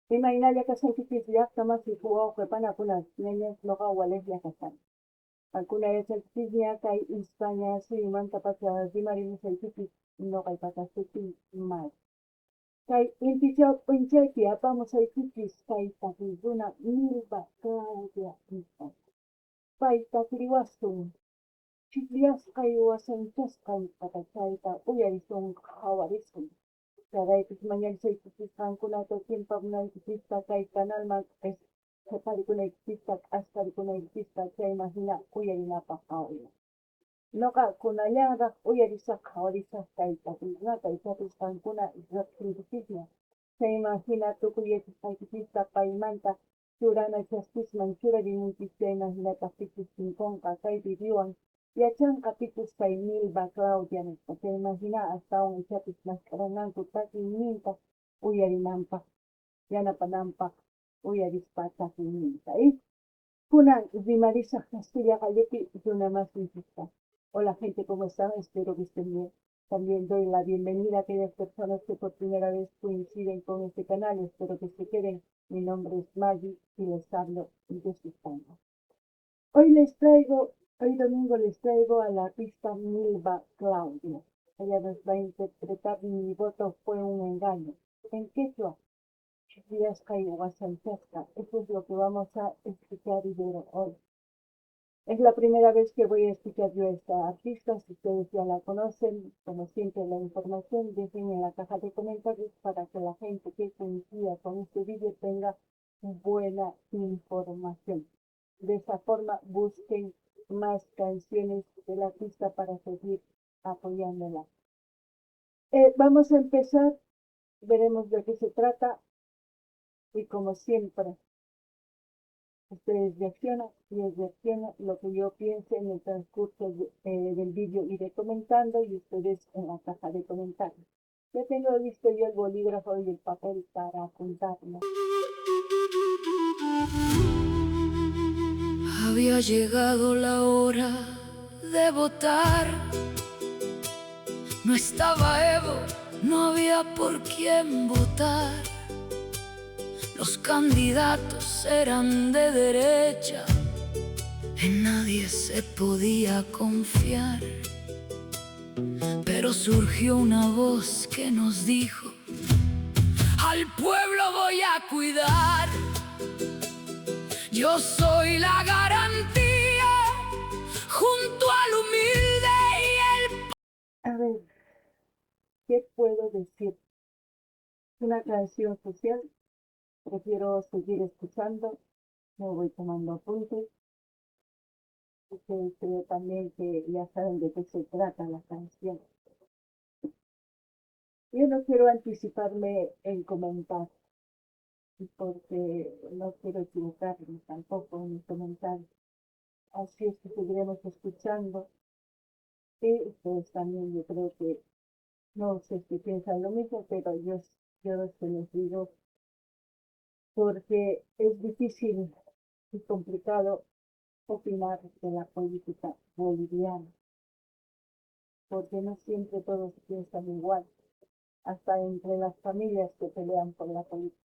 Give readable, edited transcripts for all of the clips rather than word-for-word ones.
Imaginalia kasan kikis llaqta masi wawqipana kunas ñañas noqa walislla kasani. Alguna vez el kisña kay España suymanta pacha rimarimusaykichis noqaypata sutin mal. Kay intichaw p'unchaypi apamusaykichis kay takiykuna Milva Claudia nisqan. Pay takriwasun chiqllasqay wasanchasqay patachayta uyarisun qhawarisun. Chaypis mañarisaykichis qankunata chimpapnaykichista kay kanalman qhiparikunaykichista q'asparikunaykichispa chayman hina uyarinapaq qhawariy. Ñuqakunallaraq uyarisaq qhawarisaq kay takiykunata ichapis qankuna riqsinkichisña. Chayman hina tukuyachisqaykichista paymanta churana chaspisman churarimunchis chayman hinataq pichus tinkunqa kay videowan yachanqa pichus kay Milva Claudia nisqa chayman hina astawan ichapis masqarananku takiyninta uyarinanpaq yanapananpaq uyarispa takiyninta. Kunan rimarisaq Castilla Gallepi runa masinchista. Hola gente, ¿cómo están? Espero que estén bien. También doy la bienvenida a aquellas personas que por primera vez coinciden con este canal. Espero que se queden. Mi nombre es Maggie y les hablo desde España. Hoy domingo les traigo a la artista Milva Claudia. Ella nos va a interpretar Mi voto fue un engaño. En quechua, Chillasca y Guasanchasca. Eso es lo que vamos a escuchar y ver hoy. Es la primera vez que voy a escuchar yo a esta artista. Si ustedes ya la conocen, como siempre la información dejen en la caja de comentarios para que la gente que coincida con este vídeo tenga buena información. De esa forma busquen más canciones del artista para seguir apoyándola. Vamos a empezar, veremos de qué se trata y como siempre ustedes reaccionan y les reacciona lo que yo piense en el transcurso del vídeo. Iré comentando y ustedes en la caja de comentarios. Ya tengo listo yo el bolígrafo y el papel para apuntarlo. Había llegado la hora de votar. No estaba Evo, no había por quién votar. Los candidatos eran de derecha, en nadie se podía confiar. Pero surgió una voz que nos dijo: al pueblo voy a cuidar. Yo soy la garantía, junto al humilde y el... A ver, ¿qué puedo decir? Una canción social. Prefiero seguir escuchando, me voy tomando apuntes. Ustedes creo también que ya saben de qué se trata la canción. Yo no quiero anticiparme en comentar, porque no quiero equivocarme tampoco en mi comentario. Así es que seguiremos escuchando. Y ustedes también, yo creo que, no sé si piensan lo mismo, pero yo se los digo, porque es difícil y complicado opinar de la política boliviana, porque no siempre todos piensan igual, hasta entre las familias que pelean por la política.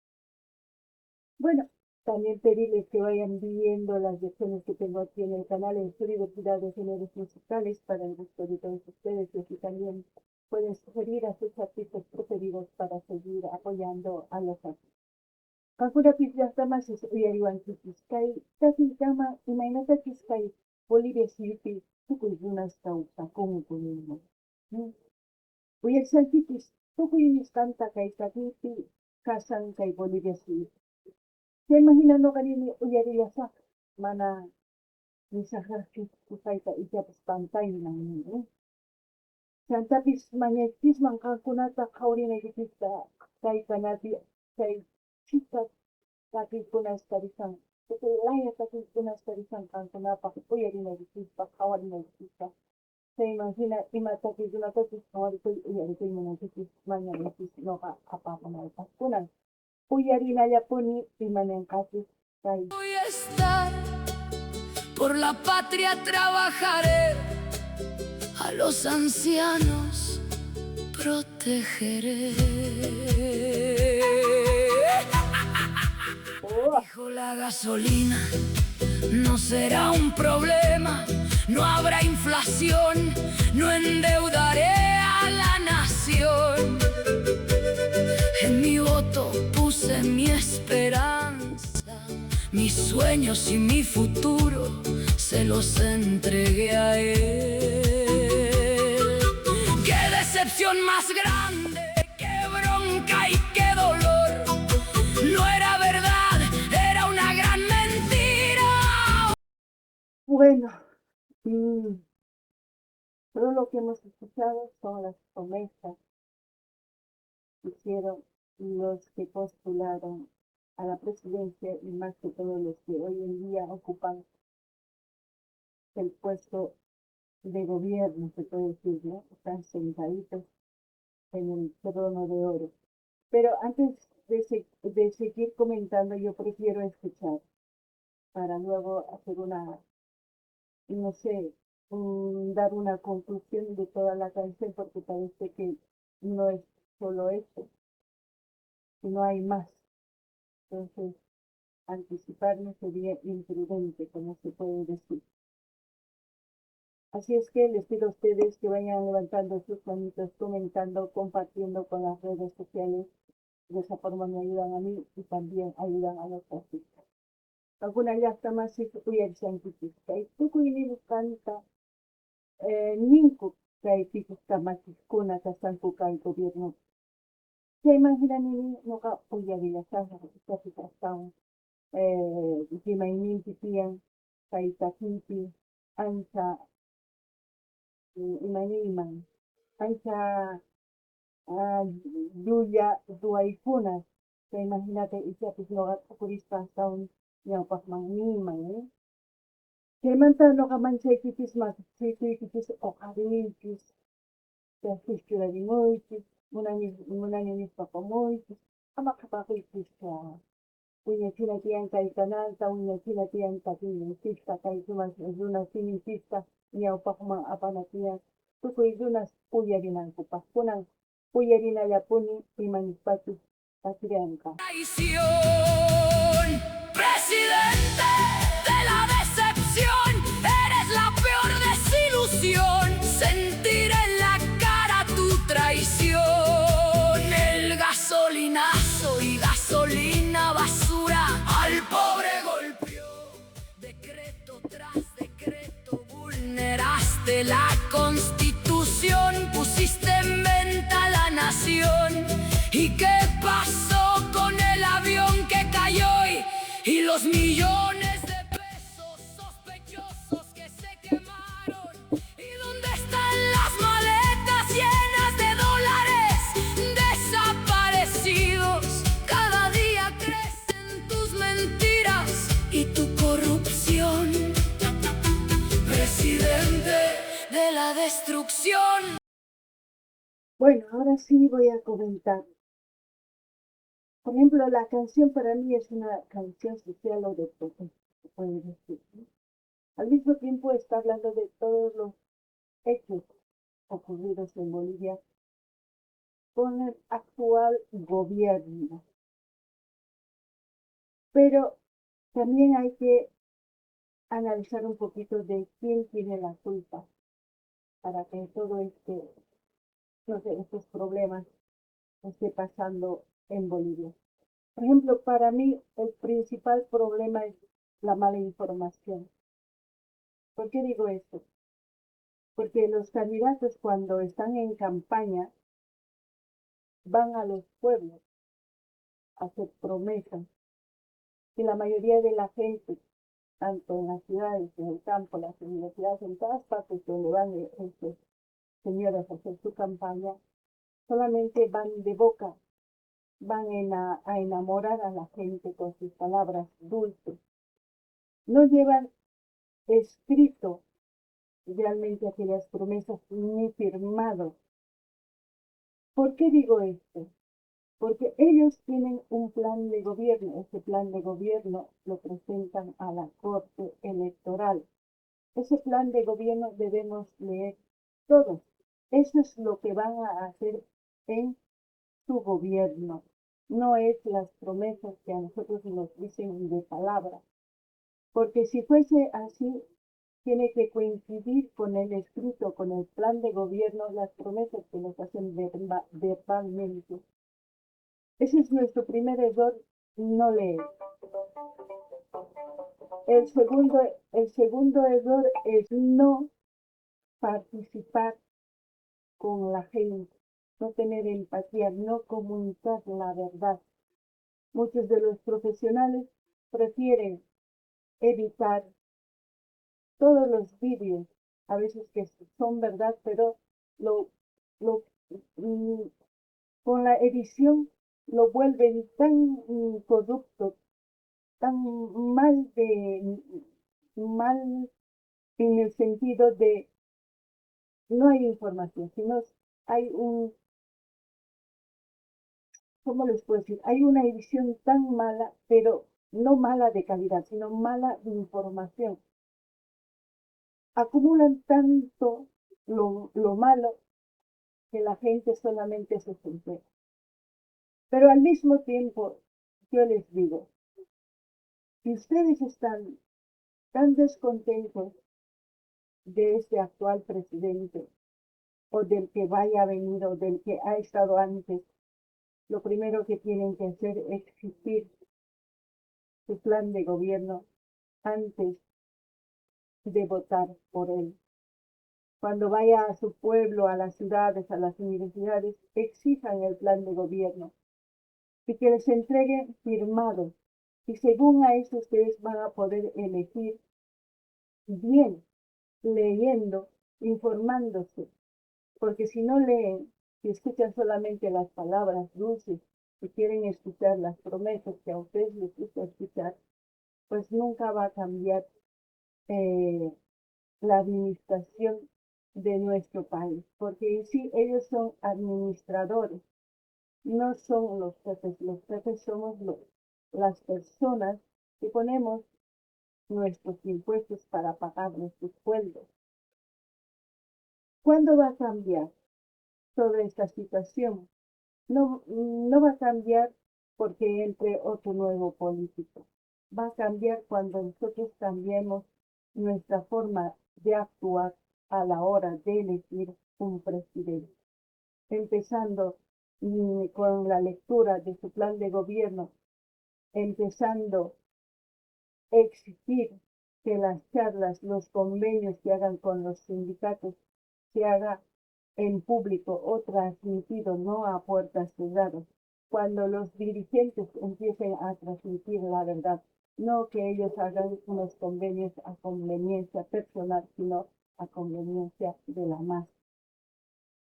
Bueno, también pedirles que vayan viendo las lecciones que tengo aquí en el canal en su diversidad de géneros musicales para el gusto de todos ustedes, y aquí también pueden sugerir a sus artistas preferidos para seguir apoyando a los artistas. Kankurapish llaqtamanchis uyariwanchikis kay takiytama imaynatachis kay Bolivia siyupi tukuy runasta kawsakunku ninman. Uyarisanchikis tukuy nisqanta kay takiypi kasan kay Bolivia siyupi. Chayman hina ñuqarini uyarillasaq mana nisaqraqchu kusayta ichapis pantayman nini. Chantapis mañaychisman qankunata qhawrinaykichista kay kanapi kay chicas takiykuna estarisan, tukuy laya takiykuna estarisan qankunapaq uyarinaykichista qhawarinaykichista. Chayman hina ima takiykunatachis qhawarikuy uyarikuymunaykichis mañanaychis ñuqa apamunaypaq kunan. Uyarinallapuni imananqachis kay. Voy a estar, por la patria trabajaré, a los ancianos protegeré. Dijo la gasolina no será un problema, no habrá inflación, no endeudaré a la nación. En mi voto puse mi esperanza, mis sueños y mi futuro se los entregué a él. ¡Qué decepción más grande! ¡Qué bronca y qué dolor! No era verdad, era una gran mentira. Bueno, todo lo que hemos escuchado son las promesas que hicieron los que postularon a la presidencia y más que todo los que hoy en día ocupan el puesto de gobierno, se puede decir, ¿no? Están sentaditos en el trono de oro. Pero antes de seguir comentando, yo prefiero escuchar para luego hacer una, no sé, dar una conclusión de toda la canción, porque parece que no es solo eso, sino hay más. Entonces, anticiparme sería imprudente, como se puede decir. Así es que les pido a ustedes que vayan levantando sus manitos, comentando, compartiendo con las redes sociales. De esa forma me ayudan a mí y también ayudan a los artistas. Alguna llasta más si tuviera científica. Y tú cuidas canta, ninku científica más kuna kasan kuka el gobierno. Se imagina ni no ka puya de la casa, que están, si me inician, kaitakipi, ancha, imaniman, ancha, Yuya Duaifunas, que imagínate, y si pues no ocurriste hasta un Yaupakman, ¿eh? Que manta no kaman chekipis mas chekipis o karinipis, que fishkira di moitis, munani ni papamoitis, ama kapakipis ka, unya china tiyan kay kananta, unya china tiyan takin, pista kay sumas, zuna sini pista, Yaupakman apanatiyan, tukoy zunas puya rin ang kupas, punang Puyerina Yapuni y Manipati Patrianca. Traición, presidente de la decepción, eres la peor desilusión. Sentir en la cara tu traición. El gasolinazo y gasolina basura al pobre golpeó. Decreto tras decreto vulneraste la Constitución, pusiste en venta la nación. ¿Y qué pasó con el avión que cayó y los millones de pesos sospechosos que se quemaron? ¿Y dónde están las maletas llenas de dólares desaparecidos? Cada día crecen tus mentiras y tu corrupción, presidente de la destrucción. Bueno, ahora sí voy a comentar. Por ejemplo, la canción para mí es una canción social o de protesta, se puede decir, ¿no? Al mismo tiempo está hablando de todos los hechos ocurridos en Bolivia con el actual gobierno. Pero también hay que analizar un poquito de quién tiene la culpa para que todo no sé, estos problemas esté pasando en Bolivia. Por ejemplo, para mí el principal problema es la mala información. ¿Por qué digo esto? Porque los candidatos cuando están en campaña van a los pueblos a hacer promesas y la mayoría de la gente, tanto en las ciudades, en el campo, las universidades, en todas partes donde van estos señores a hacer su campaña, solamente van de boca, van a enamorar a la gente con sus palabras dulces. No llevan escrito realmente aquellas promesas ni firmado. ¿Por qué digo esto? Porque ellos tienen un plan de gobierno. Ese plan de gobierno lo presentan a la Corte Electoral. Ese plan de gobierno debemos leer todos. Eso es lo que van a hacer en su gobierno. no es las promesas que a nosotros nos dicen de palabra, porque si fuese así, tiene que coincidir con el escrito, con el plan de gobierno, las promesas que nos hacen verbalmente. Ese es nuestro primer error, no leer. El segundo, el segundo error es no participar con la gente, no tener empatía, no comunicar la verdad. Muchos de los profesionales prefieren evitar todos los vídeos, a veces que son verdad, pero lo, lo, mm, con la edición lo vuelven tan corrupto, tan mal en el sentido de no hay información, sino hay ¿cómo les puedo decir? Hay una edición tan mala, pero no mala de calidad, sino mala de información. Acumulan tanto lo malo que la gente solamente se entera. Pero al mismo tiempo, yo les digo, si ustedes están tan descontentos de este actual presidente, o del que vaya a venir, o del que ha estado antes, lo primero que tienen que hacer es exigir su plan de gobierno antes de votar por él. Cuando vaya a su pueblo, a las ciudades, a las universidades, exijan el plan de gobierno y que les entreguen firmado. Y según a eso ustedes van a poder elegir bien, leyendo, informándose, porque si no leen, si escuchan solamente las palabras dulces, si quieren escuchar las promesas que a ustedes les gusta escuchar, pues nunca va a cambiar eh, la administración de nuestro país, porque sí, ellos son administradores, no son los jefes somos las personas que ponemos nuestros impuestos para pagar nuestros sueldos. ¿Cuándo va a cambiar toda esta situación? No va a cambiar porque entre otro nuevo político. Va a cambiar cuando nosotros cambiemos nuestra forma de actuar a la hora de elegir un presidente. Empezando con la lectura de su plan de gobierno, empezando a exigir que las charlas, los convenios que hagan con los sindicatos se haga en público o transmitido, no a puertas cerradas, cuando los dirigentes empiecen a transmitir la verdad, no que ellos hagan unos convenios a conveniencia personal, sino a conveniencia de la masa.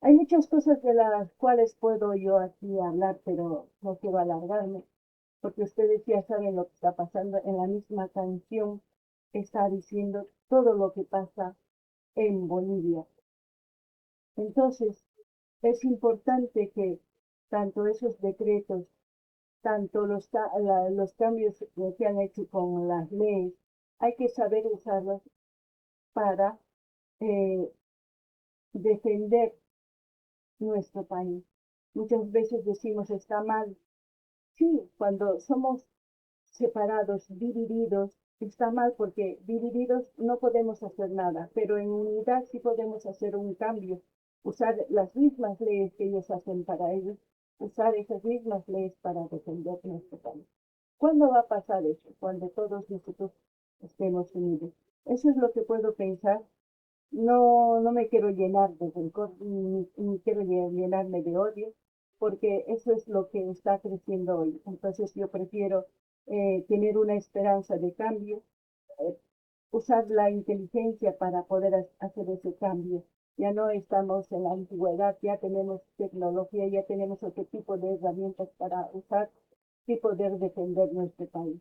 Hay muchas cosas de las cuales puedo yo aquí hablar, pero no quiero alargarme, porque ustedes ya saben lo que está pasando. En la misma canción está diciendo todo lo que pasa en Bolivia. Entonces, es importante que tanto esos decretos, tanto los cambios que han hecho con las leyes, hay que saber usarlos para eh, defender nuestro país. Muchas veces decimos está mal. Sí, cuando somos separados, divididos, está mal porque divididos no podemos hacer nada, pero en unidad sí podemos hacer un cambio, usar las mismas leyes que ellos hacen para ellos, usar esas mismas leyes para defender nuestro país. ¿Cuándo va a pasar eso? Cuando todos nosotros estemos unidos. Eso es lo que puedo pensar. No me quiero llenar de rencor, ni quiero llenarme de odio, porque eso es lo que está creciendo hoy. Entonces yo prefiero tener una esperanza de cambio, eh, usar la inteligencia para poder hacer ese cambio. Ya no estamos en la antigüedad, ya tenemos tecnología, ya tenemos otro tipo de herramientas para usar y poder defender nuestro país.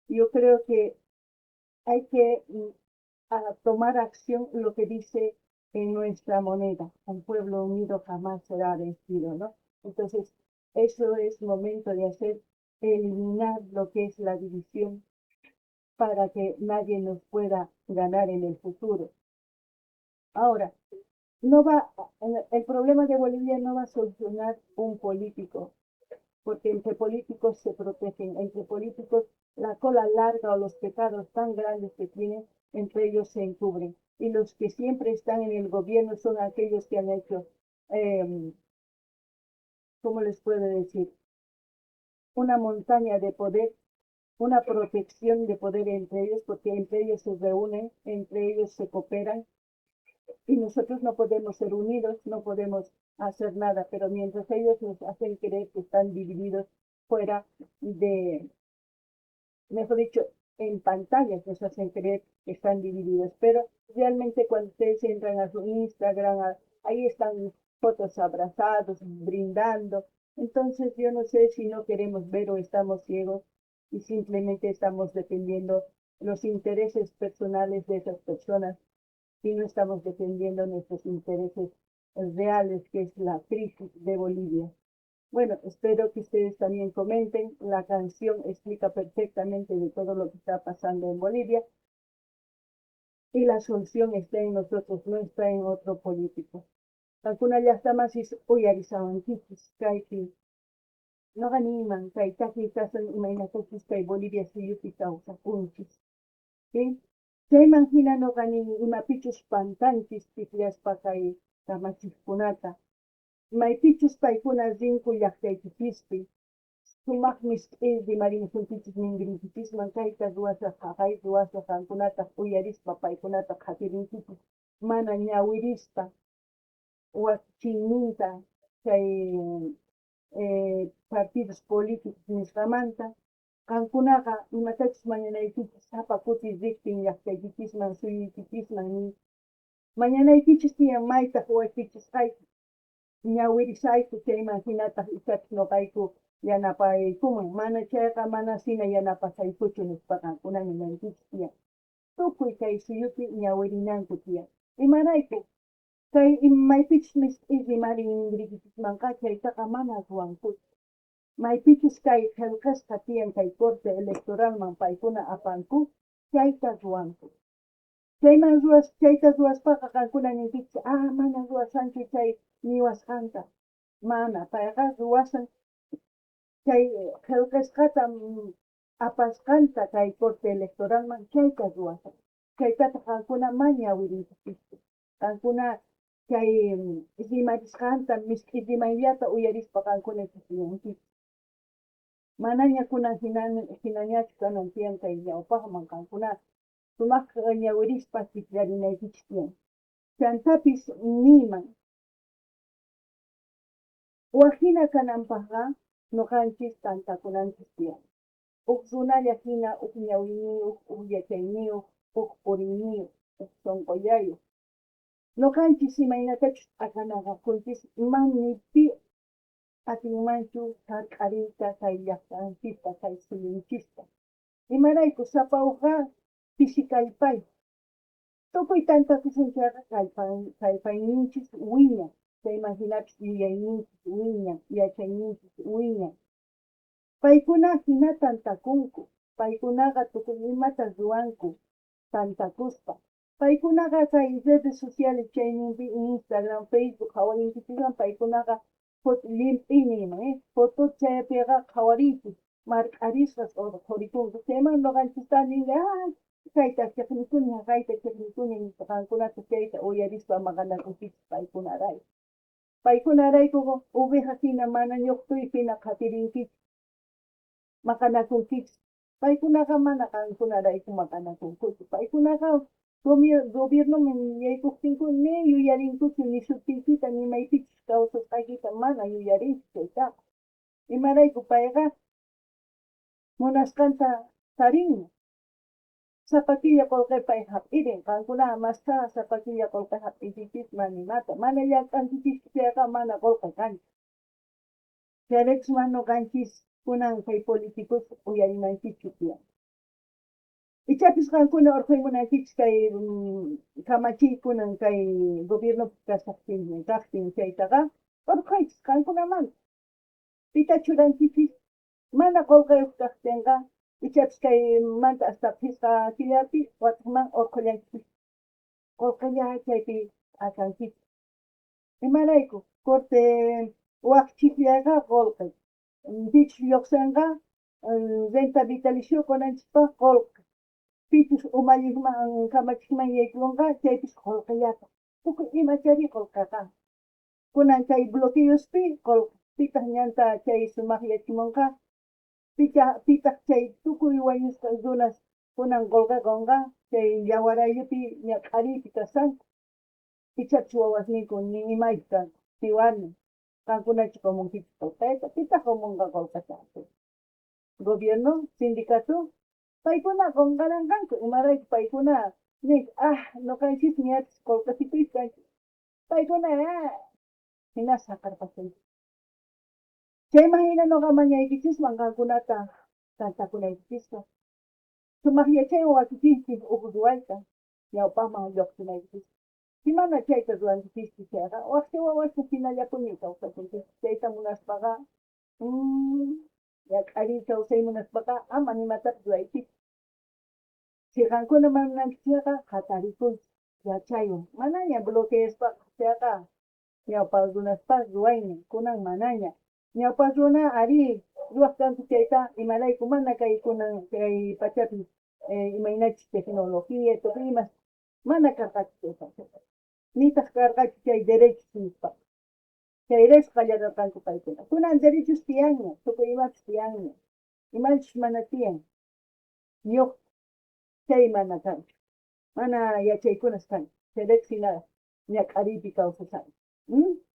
Yo creo que hay que a tomar acción lo que dice en nuestra moneda, un pueblo unido jamás será vencido, ¿no? Entonces, eso es momento de hacer, eliminar lo que es la división para que nadie nos pueda ganar en el futuro. Ahora, no va, el problema de Bolivia no va a solucionar un político, porque entre políticos se protegen, entre políticos la cola larga o los pecados tan grandes que tienen, entre ellos se encubren. Y los que siempre están en el gobierno son aquellos que han hecho, ¿cómo les puedo decir? Una montaña de poder, una protección de poder entre ellos, porque entre ellos se reúnen, entre ellos se cooperan, y nosotros no podemos ser unidos, no podemos hacer nada, pero mientras ellos nos hacen creer que están divididos fuera de, mejor dicho, en pantallas nos hacen creer que están divididos, pero realmente cuando ustedes entran a su Instagram, ahí están fotos abrazados, brindando. Entonces yo no sé si no queremos ver o estamos ciegos y simplemente estamos defendiendo los intereses personales de esas personas y no estamos defendiendo nuestros intereses reales, que es la crisis de Bolivia. Bueno, espero que ustedes también comenten. La canción explica perfectamente de todo lo que está pasando en Bolivia y la solución está en nosotros, no está en otro político. Alguna ya está más uyarizaban kikis, kaiki, no ganiman, kai taki tasan imainatakis kai Bolivia siyuki causa punchis. ¿Sí? Se imagina no ganin imapichus pantanchis tikriaspa kay kamachikkunata. Maypichus paykuna rinku llaqtaykipispi. Sumaq misk'illi marinjunkichis ninrinkipisman kayta ruwasaq kay ruwasaq qankunata uyarispa paykunata qhatirinkichis mana ñawirispa wakinninta kay partidos políticos nisqamanta qankunaqa imatachus mañanaykichis hapa kuti riqpin llaqtaykipisman suyuykipisman ni mañanaykichis tiyan maytaq waykichishqayki ñawirisayku chayman hinataq ichapis noqayku yanapaykuman mana chayqa mana sina yanapasaykuchu nispa qankunami nankichis tiyan tukuy kay suyupi ñawirinanku tiyan imarayku kay maypichis misk'illi marin ingredientes chaytaqa mana ruwankuchu maypichis kay qillqasqa tiyan kay corte electoralman paykuna apanku chayta ruwanku chayman chayta ruwaspaqa qankuna ninkichis mana ruwasanchu chay niwasqanta mana payqa ruwasan kay qillqasqata apasqanta kay corte electoralman chayta ruwasan chaytata qankuna mana ñawirinkipischu qankuna kay rimarisqanta misk'illimayllata uyarispa qankuna chasinankich manaña kunan hinañachu kanan tiyan kay ñawpaqman qankuna sumaq ñawirispa tikrarinaykichis tiyan chantapis niman wajina kananpaqqa ñuqanchis tantakunanchis tiyan huk runalla hina huk ñawiniyuq huk yachayniyuq huk puriniyuq huk sonqollayuq ñuqanchis imaynatachus aqanaqakunchis manmi pi atinmanchu hark'ariyta kay llaqtanchispa kay suyunchista imarayku sapawqa pisi kallpay tukuy tantakusunchayqa kallpayninchis wiñan chayman hinapis yuyayninchis wiñan yachayninchis wiñan paykuna hina tantakunku paykunaqa tukuy imata ruwanku tantakuspa paykunaqa kay redes sociales chayninpi Instagram, Facebook hawarinkipiwan paykunaqa limp'inima foto chaypiqa hawariyku mark'arisqas qurikunku chayman ñuqanchista ninga kayta chiqnikuña kayta chiqnikuña nispa qankunata chayta uyarispa maqanakunkichis paykunarayku paykunarayku oveja hina mana ñuqtuypina qhatirinkichis maqanakunkichis paykunaqa mana qankunarayku maqanakunkuchu paykunaqa gobiernoman yaykuptinku ni yuyarinkuchu ni sutiykita ni maypichis kawsasqaykita mana yuyarinchu chaytaqa imarayku payqa munasqanta tarinmi sapakilla qullqipay hap'irin qankunaqa mastaqa sapakilla qullqi hap'inkipisman nimata mana llaqtankipischu chayqa mana qullqi kanchu chayrikusman ñuqanchis kunan kay políticos uyarinankichu tiyan ichapis qankuna urquymunankichis kay kamachiykunan kay gobiernopi kaqtin chaytaqa urquychis qankunamanta pita churankichis mana qullqiyuq kaqtinqa ichapis kay manta hasta pisqa killapi wataman urqullankichis qullqilla chaypi akankichis imarayku corte waqchikllaqa qullqi Pichus lluqsinqa renta vitalicio kunanchikpa qullqi. Pichus umalliqman kamachikman yaykunqa chaypis qullqillata. Tukuy imachari qullqiqa. Kunan chay bloqueospi qullqi. Pitaq ñanta chay sumaqyachimunqa pitaq chay tukuy wañusqa runas kunan qullqikunqa chay yawarayupi ña q'ariypi kasanku. Ichapish wawasninkuna nin imaypis kanku piwarmi. Qankunachu comunkichis qullqiyta, pitaq comunqa qullqita. Gobierno, sindicato, paykuna qunqaranqanku imarayku paykuna nin ñuqanchis ñapis qullqisipis kanchis. Paykuna hinas saqarpachanchik. Chayman hina ñuqa mañaykichisman qankunata tantakunaykichispa. Sumaqyachaywan wasichiychik ruwayta ñawpaqman lluqsinaykichispa. Imana chayta ruranchikpiski chayqa waqti wawasqa hinallapuni kawsachinchik. Chayta munaspaqa q'ariy kawsay munaspaqa ama nimatapis ruraychikchu. Si qankuna munankichikqa qatarikuychik yachaywan. Manaña bloqueaspaqa chayqa ñawpa runaspaqa ruwaymi, kunan manaña. Ñawpa runa ari ruwaq kanku chayta imarayku mana kay kunan kay pachapi imaynachik tecnología tukuy imas mana karqachu chayta. Nitaq karqachu chay derechos nispa. Chayrash qallararqanku paykuna. Kunan derechos tiyanña, tukuy imapis tiyanña. Imachish mana tiyan. Ñuq chay mana kanchu. Mana yachaykunas kanchu. Chayraykis hina ña q'ariypi kawsasani.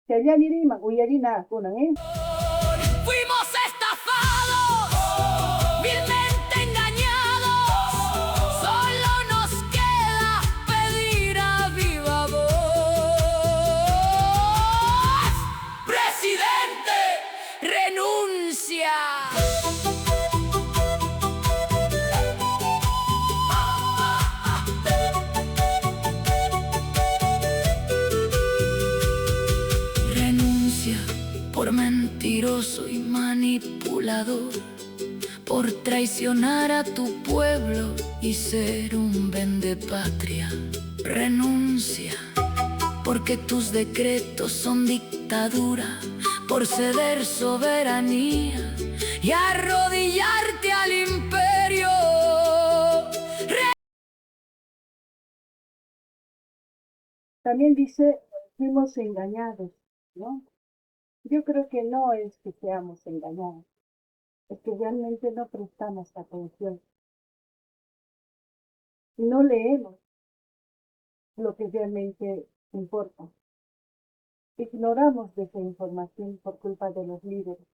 Chayllani riman uyarina kunan, Fuimos estafados, vilmente engañados. Solo nos queda pedir a viva voz. Presidente, renuncia. Renuncia por mentiroso y manipulador, por traicionar a tu pueblo y ser un vendepatria. Renuncia porque tus decretos son dictadura, por ceder soberanía y arrodillarte al imperio. También dice, fuimos engañados, ¿no? Yo creo que no es que seamos engañados, es que realmente no prestamos atención. No leemos lo que realmente importa. Ignoramos de esa información por culpa de los líderes.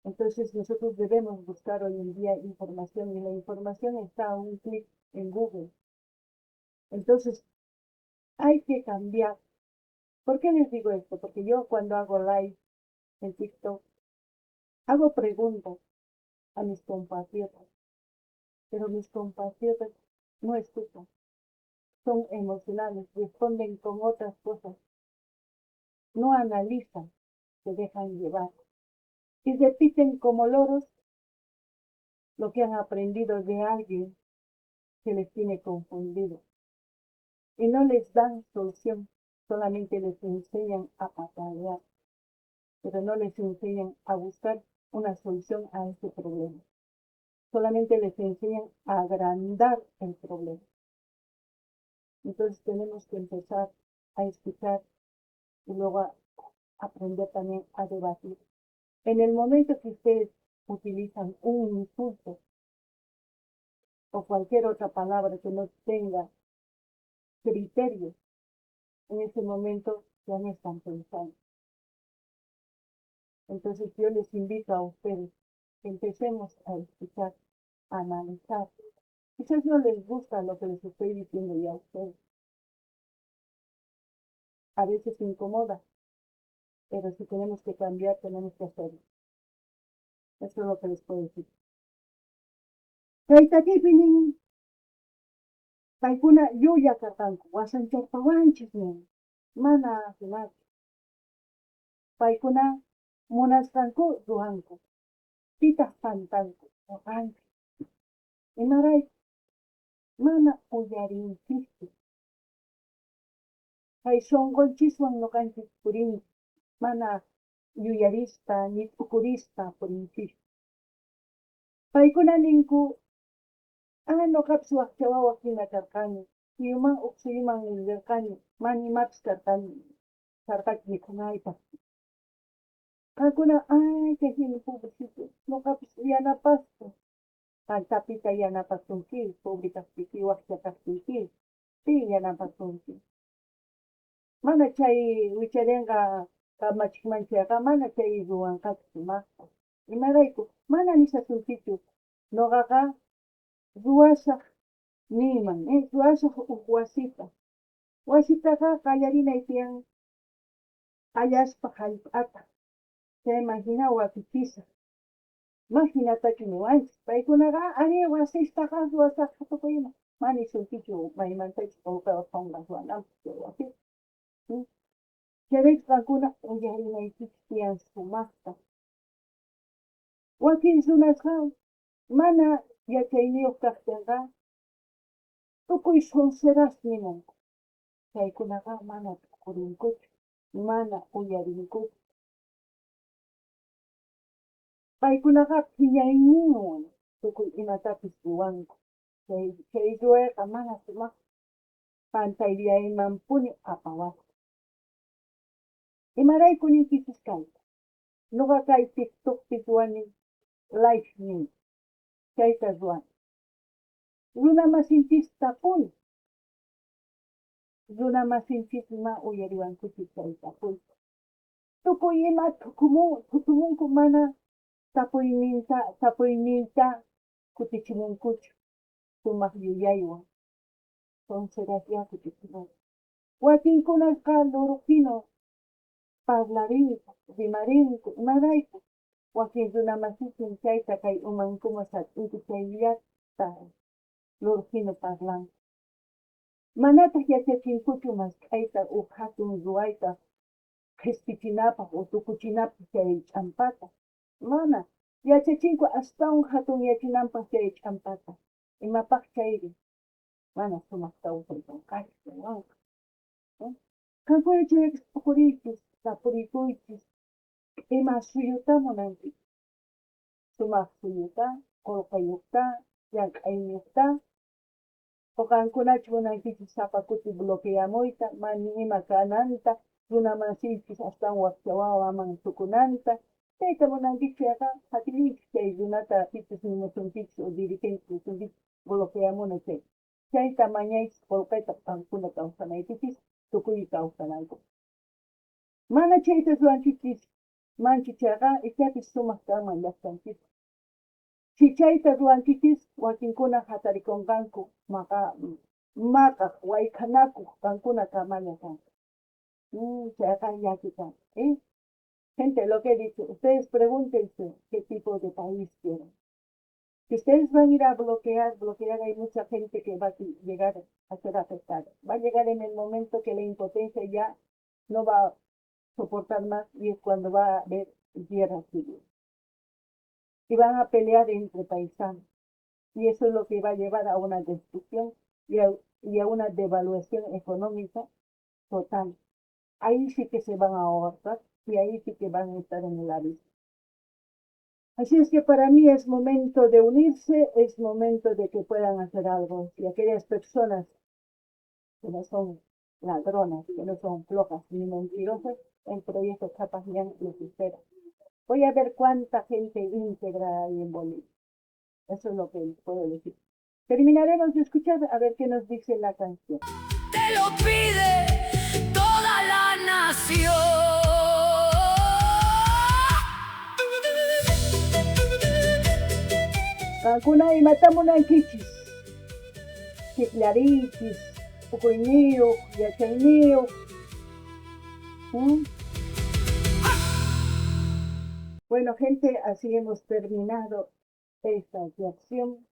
Entonces nosotros debemos buscar hoy en día información y la información está a un clic en Google. Entonces hay que cambiar. ¿Por qué les digo esto? Porque yo cuando hago live en TikTok hago preguntas a mis compatriotas, pero mis compatriotas no escuchan, son emocionales, responden con otras cosas, no analizan, se dejan llevar y repiten como loros lo que han aprendido de alguien que les tiene confundido y no les dan solución, solamente les enseñan a patalear, pero no les enseñan a buscar una solución a este problema. Solamente les enseñan a agrandar el problema. Entonces tenemos que empezar a escuchar y luego a aprender también a debatir. En el momento que ustedes utilizan un insulto o cualquier otra palabra que no tenga criterio, en ese momento ya no están pensando. Entonces yo les invito a ustedes que empecemos a escuchar, a analizar. Quizás no les gusta lo que les estoy diciendo ya a ustedes. A veces incomoda, pero si tenemos que cambiar, tenemos que hacerlo. Eso es lo que les puedo decir. Kaytakipinin, paykuna yuya karqanku, wasanchakpawanchis nin, mana himachu. Paykuna munasqanku ruranku, pitaq pantanku, ruranku. Imarayku, mana uyarinchikchu. Kay shunqunchikwan ñuqanchik purinchik, mana yuyarista, ni tukurista, por insisto. Paikuna ninku, no kapsu wakchawawa kina karkani, yuman uksuyuman nilderkani, mani maps karkani, karkatni kunaipa. Kakuna, kajini pobrecito, no kapsu yanapasto. Kantapita yanapasunki, publikaspiki, wakchakaspiki, pi yanapasunki. Mana chay wicharenga kamachikmanchayqa mana chay ruwanqachu maqta. Imarayku mana nisasunkichu noqaqa ruwashaq niyman, ruwashaq huk wasita. Wasitaqa qallarinay tiyan qallashpa hallp'ata. Chayman hina wakichishaq. Mahinatachu niwanchik. Paykunaqa wasishtaqa ruwasaqqa tukuyman. Manisunkichu maymantachu qolqewa qonqan ruwananpaq chay wasita. Chayriqa qankuna uyarinaykichik tiyan sumaqta. Wakin runasqa mana yachayniyuq kaqtinqa tukuy sonseras nimanku. Chaykunaqa mana tukurinkuchu, mana uyarinkuchu. Paykunaqa phiyayninwan tukuy imatapis ruwanku. Chay ruwayqa mana sumaqta. Pantayllaymantpuni apawasqa. Imarayku ninkichis kayta. Nuqa kay TikTokpi ruwani live nin. Chayta ruwani. Runa masinchis tapuni. Runa masinchis ma uyariwankuchis chay tapuyta. Tukuy ima tukumunku mana tapuyniyta kutichimunkuchu. Sumaq yuyaywan. Sonserasya kutichimunku. Wakinkunaqa lurupino parlarinku, rimarinku, imarayku. Wakin runa masisin chayta kay umankuma sat'inku chayllata lurupino parlanku. Manataq yachachinkuchu maskhayta hatun ruwayta qhispichinapaq o tukuchinapaq chay ch'ampata. Mana, yachachinku astawan hatun yachinanpaq chay ch'ampata. Imapaq chayri. Mana sumaq kawsaykunqachu chaywanqa. Qankuna chayqa tukuriychis, tapurikuychis, ima suyuta munanki. Sumaq suyuta, qullqiyuqta, llank'ayniyuqta, o qankunachu munankichis sapa kuti bloqueamuyta, mani ima kananta, runa masinchis astawan wakchawawaman tukunanta, chayta munankichus chayqa hatirinchik chay runata pichus nimusunkichis o dirigente nisunkichis bloqueamuna chay. Chayta mañaychis qullqiyta qankuna kawsanaykichis, tukuy kawsanayku. Mana chayta ruwankichis manchu chayqa itapis sumaq kanman llaqtanchis. Si chayta ruwankichis wakinkuna hatarikunqanku maqaq wayk'anakuq qankuna kamalla kanku. Chayqa llakikanku. Gente, lo que he dicho, ustedes pregúntense qué tipo de país quieren. Si ustedes van a ir a bloquear, hay mucha gente que va a llegar a ser afectada. Va a llegar en el momento que la impotencia ya no va a soportar más y es cuando va a haber guerra civil. Y van a pelear entre paisanos. Y eso es lo que va a llevar a una destrucción y a una devaluación económica total. Ahí sí que se van a ahorrar y ahí sí que van a estar en el abismo. Así es que para mí es momento de unirse, es momento de que puedan hacer algo. Y aquellas personas que no son ladronas, que no son flojas ni mentirosas, el proyecto Capaján les espera. Voy a ver cuánta gente íntegra hay en Bolivia. Eso es lo que les puedo decir. Terminaremos de escuchar a ver qué nos dice la canción. Te lo pide toda la nación. Cancuna y Matamunanquichis, Chiclarichis, Pucuynillo, Yachaynillo. Bueno, gente, así hemos terminado esta reacción.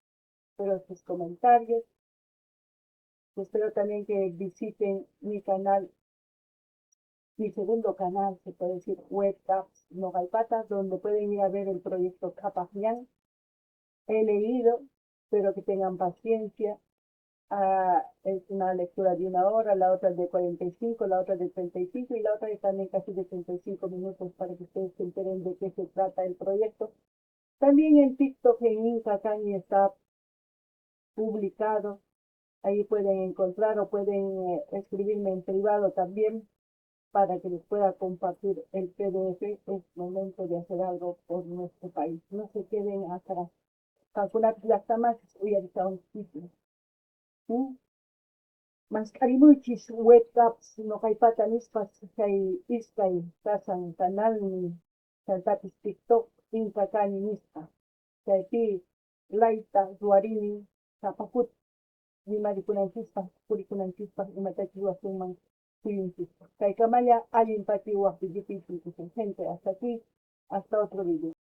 Espero sus comentarios. Espero también que visiten mi canal, mi segundo canal, se puede decir, Webcaps Nogalpata, donde pueden ir a ver el proyecto Capaján. He leído, espero que tengan paciencia. Es una lectura de 1 hora, la otra de 45, la otra de 35 y la otra también casi de 35 minutos para que ustedes se enteren de qué se trata el proyecto. También en TikTok, en Inca Cañi está publicado. Ahí pueden encontrar o pueden escribirme en privado también para que les pueda compartir el PDF. Es momento de hacer algo por nuestro país. No se queden atrás. Calcular hasta más uyarita un sitio. Mascarimuchis webcaps no kaypata nispas kay iskay kasan canalmi saltapis TikTok inka kani nispa kaypi layta ruwarini sapakut rimarikunanchispas purikunanchispas imatachis wasinman kuyunchispas kay kamalla allin patiwaq villupipi gente hasta aquí hasta otro video.